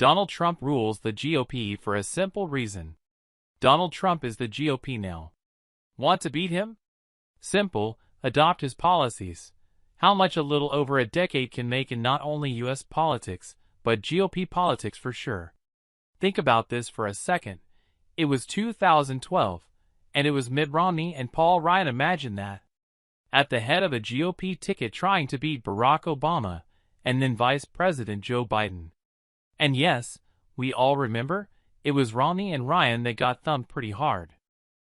Donald Trump rules the GOP for a simple reason. Donald Trump is the GOP now. Want to beat him? Simple, adopt his policies. How much a little over a decade can make in not only U.S. politics, but GOP politics for sure. Think about this for a second. It was 2012, and it was Mitt Romney and Paul Ryan. Imagine that. At the head of a GOP ticket trying to beat Barack Obama, and then Vice President Joe Biden. And yes, we all remember, it was Romney and Ryan that got thumped pretty hard.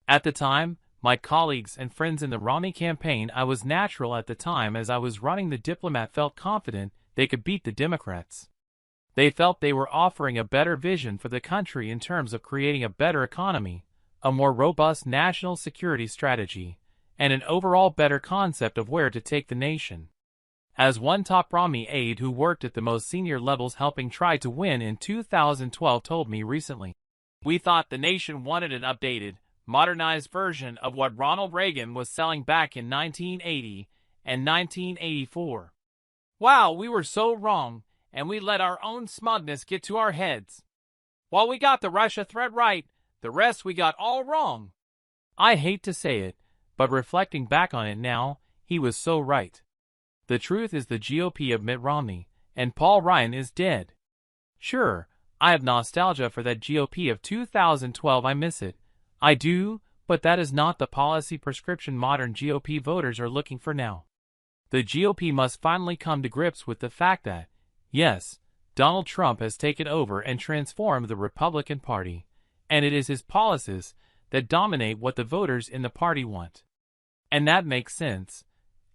At the time, my colleagues and friends in the Romney campaign, I was natural at the time as I was running the Diplomat, felt confident they could beat the Democrats. They felt they were offering a better vision for the country in terms of creating a better economy, a more robust national security strategy, and an overall better concept of where to take the nation. As one top Romney aide who worked at the most senior levels helping try to win in 2012 told me recently, "We thought the nation wanted an updated, modernized version of what Ronald Reagan was selling back in 1980 and 1984. Wow, we were so wrong, and we let our own smugness get to our heads. While we got the Russia threat right, the rest we got all wrong." I hate to say it, but reflecting back on it now, he was so right. The truth is the GOP of Mitt Romney and Paul Ryan is dead. Sure, I have nostalgia for that GOP of 2012, I miss it. I do, but that is not the policy prescription modern GOP voters are looking for now. The GOP must finally come to grips with the fact that, yes, Donald Trump has taken over and transformed the Republican Party, and it is his policies that dominate what the voters in the party want. And that makes sense,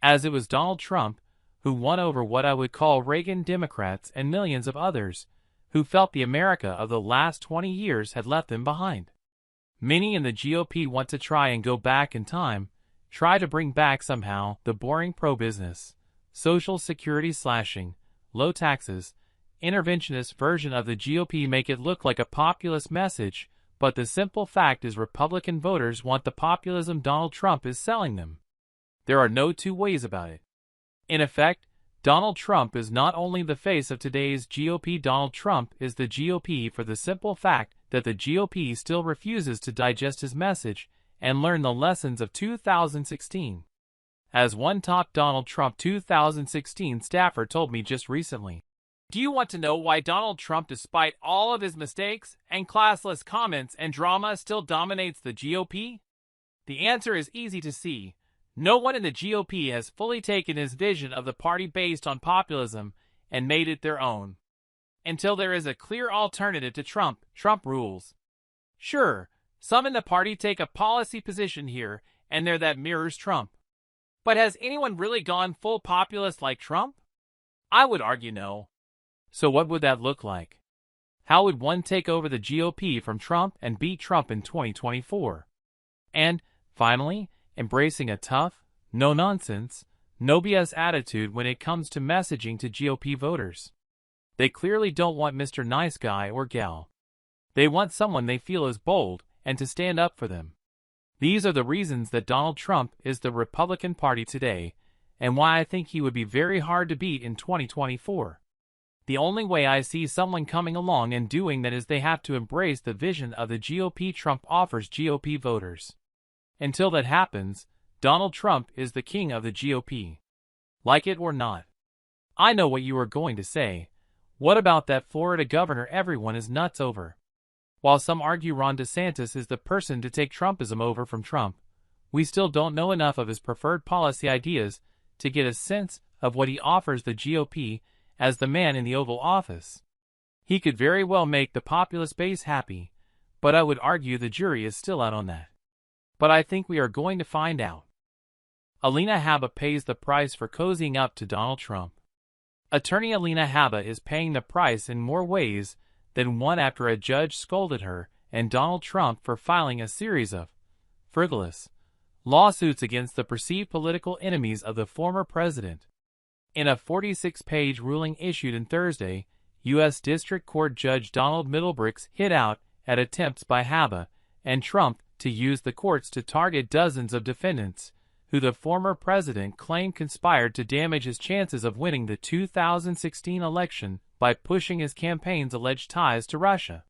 as it was Donald Trump who won over what I would call Reagan Democrats and millions of others who felt the America of the last 20 years had left them behind. Many in the GOP want to try and go back in time, try to bring back somehow the boring pro-business, social security slashing, low taxes, interventionist version of the GOP, make it look like a populist message, but the simple fact is Republican voters want the populism Donald Trump is selling them. There are no two ways about it. In effect, Donald Trump is not only the face of today's GOP, Donald Trump is the GOP for the simple fact that the GOP still refuses to digest his message and learn the lessons of 2016. As one top Donald Trump 2016 staffer told me just recently, "Do you want to know why Donald Trump, despite all of his mistakes and classless comments and drama, still dominates the GOP? The answer is easy to see. No one in the GOP has fully taken his vision of the party based on populism and made it their own. Until there is a clear alternative to Trump, Trump rules. Sure, some in the party take a policy position here and there that mirrors Trump. But has anyone really gone full populist like Trump? I would argue no. So what would that look like? How would one take over the GOP from Trump and beat Trump in 2024? And, finally, embracing a tough, no-nonsense, no BS attitude when it comes to messaging to GOP voters. They clearly don't want Mr. Nice Guy or gal. They want someone they feel is bold and to stand up for them. These are the reasons that Donald Trump is the Republican Party today, and why I think he would be very hard to beat in 2024. The only way I see someone coming along and doing that is they have to embrace the vision of the GOP Trump offers GOP voters. Until that happens, Donald Trump is the king of the GOP. Like it or not. I know what you are going to say. What about that Florida governor everyone is nuts over? While some argue Ron DeSantis is the person to take Trumpism over from Trump, we still don't know enough of his preferred policy ideas to get a sense of what he offers the GOP as the man in the Oval Office. He could very well make the populist base happy, but I would argue the jury is still out on that. But I think we are going to find out. Alina Habba pays the price for cozying up to Donald Trump. Attorney Alina Habba is paying the price in more ways than one after a judge scolded her and Donald Trump for filing a series of frivolous lawsuits against the perceived political enemies of the former president. In a 46-page ruling issued on Thursday, U.S. District Court Judge Donald Middlebrooks hit out at attempts by Habba and Trump to use the courts to target dozens of defendants who the former president claimed conspired to damage his chances of winning the 2016 election by pushing his campaign's alleged ties to Russia.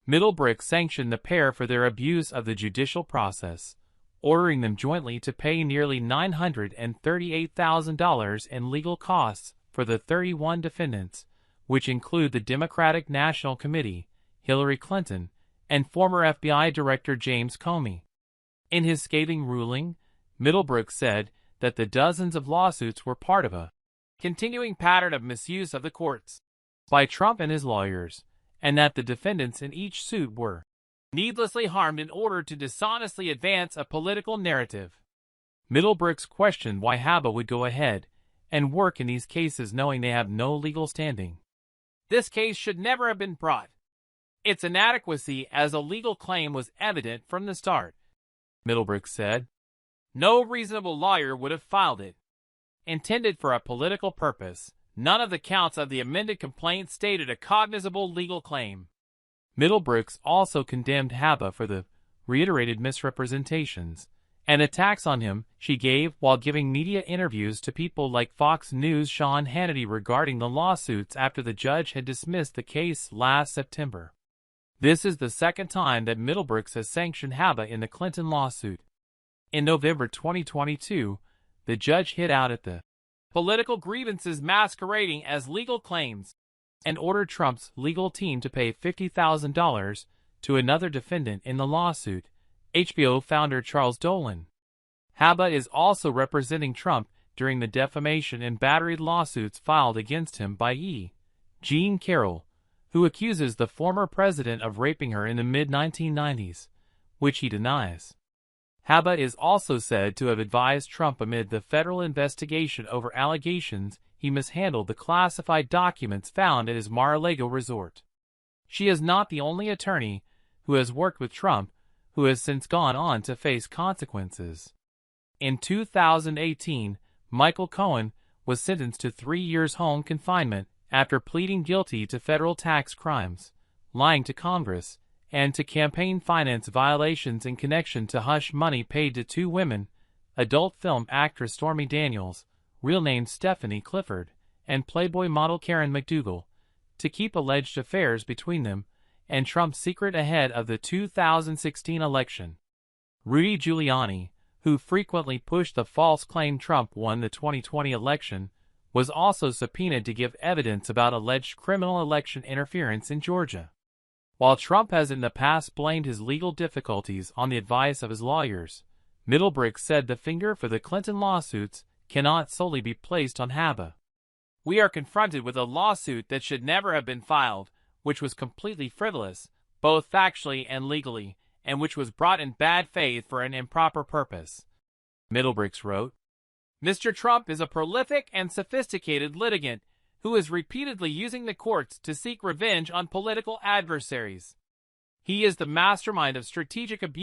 Middlebrooks sanctioned the pair for their abuse of the judicial process, ordering them jointly to pay nearly $938,000 in legal costs for the 31 defendants, which include the Democratic National Committee, Hillary Clinton, and former FBI Director James Comey. In his scathing ruling, Middlebrooks said that the dozens of lawsuits were part of a continuing pattern of misuse of the courts by Trump and his lawyers, and that the defendants in each suit were needlessly harmed in order to dishonestly advance a political narrative. Middlebrooks questioned why HABA would go ahead and work in these cases knowing they have no legal standing. This case should never have been brought. Its inadequacy as a legal claim was evident from the start, Middlebrooks said. No reasonable lawyer would have filed it. Intended for a political purpose, none of the counts of the amended complaint stated a cognizable legal claim. Middlebrooks also condemned HABA for the reiterated misrepresentations and attacks on him she gave while giving media interviews to people like Fox News' Sean Hannity regarding the lawsuits after the judge had dismissed the case last September. This is the second time that Middlebrooks has sanctioned HABA in the Clinton lawsuit. In November 2022, the judge hit out at the political grievances masquerading as legal claims and ordered Trump's legal team to pay $50,000 to another defendant in the lawsuit, HBO founder Charles Dolan. HABA is also representing Trump during the defamation and battery lawsuits filed against him by Jean Carroll, who accuses the former president of raping her in the mid-1990s, which he denies. HABA is also said to have advised Trump amid the federal investigation over allegations he mishandled the classified documents found at his Mar-a-Lago resort. She is not the only attorney who has worked with Trump who has since gone on to face consequences. In 2018, Michael Cohen was sentenced to 3 years home confinement after pleading guilty to federal tax crimes, lying to Congress, and to campaign finance violations in connection to hush money paid to 2 women, adult film actress Stormy Daniels, real name Stephanie Clifford, and Playboy model Karen McDougal, to keep alleged affairs between them and Trump's secret ahead of the 2016 election. Rudy Giuliani, who frequently pushed the false claim Trump won the 2020 election, was also subpoenaed to give evidence about alleged criminal election interference in Georgia. While Trump has in the past blamed his legal difficulties on the advice of his lawyers, Middlebrooks said the finger for the Clinton lawsuits cannot solely be placed on HABA. We are confronted with a lawsuit that should never have been filed, which was completely frivolous, both factually and legally, and which was brought in bad faith for an improper purpose. Middlebrooks wrote, Mr. Trump is a prolific and sophisticated litigant who is repeatedly using the courts to seek revenge on political adversaries. He is the mastermind of strategic abuse